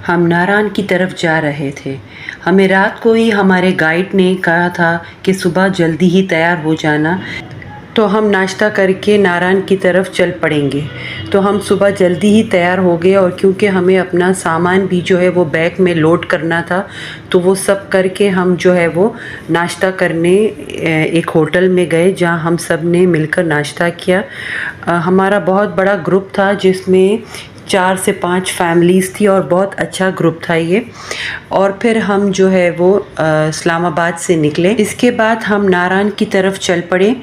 हम नारायण की तरफ जा रहे थे। हमें रात को ही हमारे गाइड ने कहा था कि सुबह जल्दी ही तैयार हो जाना, तो हम नाश्ता करके नारायण की तरफ चल पड़ेंगे। तो हम सुबह जल्दी ही तैयार हो गए, और क्योंकि हमें अपना सामान भी जो है वो बैग में लोड करना था, तो वो सब करके हम जो है वो नाश्ता करने एक होटल में गए, जहाँ हम सब ने मिलकर नाश्ता किया। हमारा बहुत बड़ा ग्रुप था, जिसमें 4 से 5 फैमिलीज़ थी, और बहुत अच्छा ग्रुप था ये। और फिर हम जो है वो इस्लामाबाद से निकले। इसके बाद हम नारायण की तरफ चल पड़े।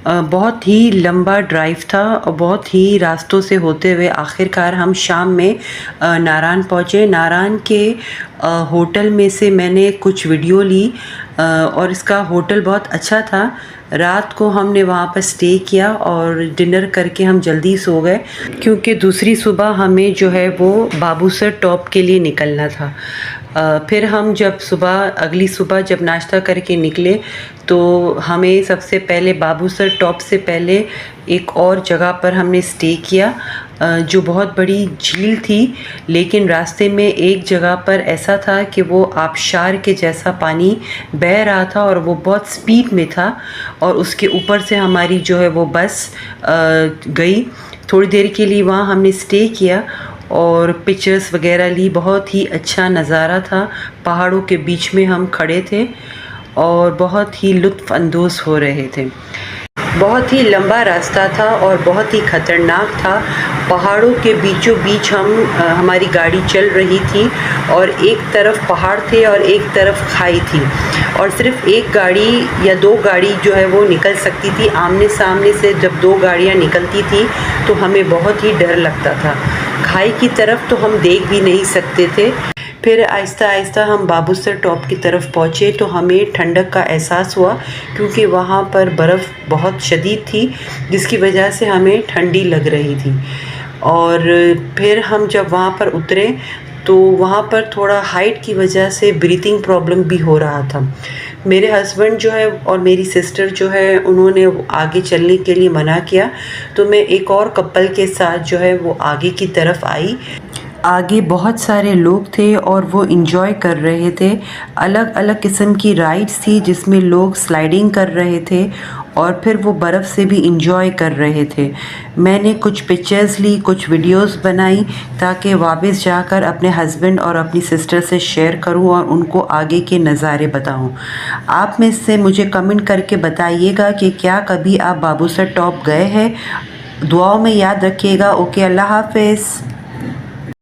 बहुत ही लंबा ड्राइव था, और बहुत ही रास्तों से होते हुए आखिरकार हम शाम में नारायण पहुँचे। नारायण के होटल में से मैंने कुछ वीडियो ली, और इसका होटल बहुत अच्छा था। रात को हमने वहाँ पर स्टे किया, और डिनर करके हम जल्दी सो गए, क्योंकि दूसरी सुबह हमें जो है वो बाबूसर टॉप के लिए निकलना था। फिर हम जब अगली सुबह जब नाश्ता करके निकले, तो हमें सबसे पहले बाबूसर टॉप से पहले एक और जगह पर हमने स्टे किया, जो बहुत बड़ी झील थी। लेकिन रास्ते में एक जगह पर ऐसा था कि वो आबशार के जैसा पानी बह रहा था, और वो बहुत स्पीड में था, और उसके ऊपर से हमारी जो है वो बस गई। थोड़ी देर के लिए वहाँ हमने स्टे किया और पिक्चर्स वगैरह ली। बहुत ही अच्छा नज़ारा था, पहाड़ों के बीच में हम खड़े थे और बहुत ही लुत्फ़ अंदोज़ हो रहे थे। बहुत ही लंबा रास्ता था और बहुत ही ख़तरनाक था। पहाड़ों के बीचों बीच हमारी गाड़ी चल रही थी, और एक तरफ पहाड़ थे और एक तरफ खाई थी, और सिर्फ एक गाड़ी या 2 गाड़ी जो है वो निकल सकती थी। आमने सामने से जब 2 गाड़ियाँ निकलती थी तो हमें बहुत ही डर लगता था। खाई की तरफ तो हम देख भी नहीं सकते थे। फिर आहिस्ता आहिस्ता हम बाबूसर टॉप की तरफ पहुँचे, तो हमें ठंडक का एहसास हुआ, क्योंकि वहाँ पर बर्फ़ बहुत शदीद थी, जिसकी वजह से हमें ठंडी लग रही थी। और फिर हम जब वहाँ पर उतरे, तो वहाँ पर थोड़ा हाइट की वजह से ब्रीथिंग प्रॉब्लम भी हो रहा था। मेरे हस्बैंड जो है और मेरी सिस्टर जो है, उन्होंने आगे चलने के लिए मना किया, तो मैं एक और कपल के साथ जो है वो आगे की तरफ आई। आगे बहुत सारे लोग थे और वो इन्जॉय कर रहे थे। अलग अलग किस्म की राइड्स थी, जिसमें लोग स्लाइडिंग कर रहे थे और फिर वो बर्फ़ से भी इन्जॉय कर रहे थे। मैंने कुछ पिक्चर्स ली, कुछ वीडियोस बनाई, ताकि वापस जाकर अपने हस्बैंड और अपनी सिस्टर से शेयर करूं और उनको आगे के नज़ारे बताऊं। आप में से मुझे कमेंट करके बताइएगा कि क्या कभी आप बाबूसर टॉप गए हैं। दुआओं में याद रखिएगा। ओके, अल्लाह हाफ़िज़।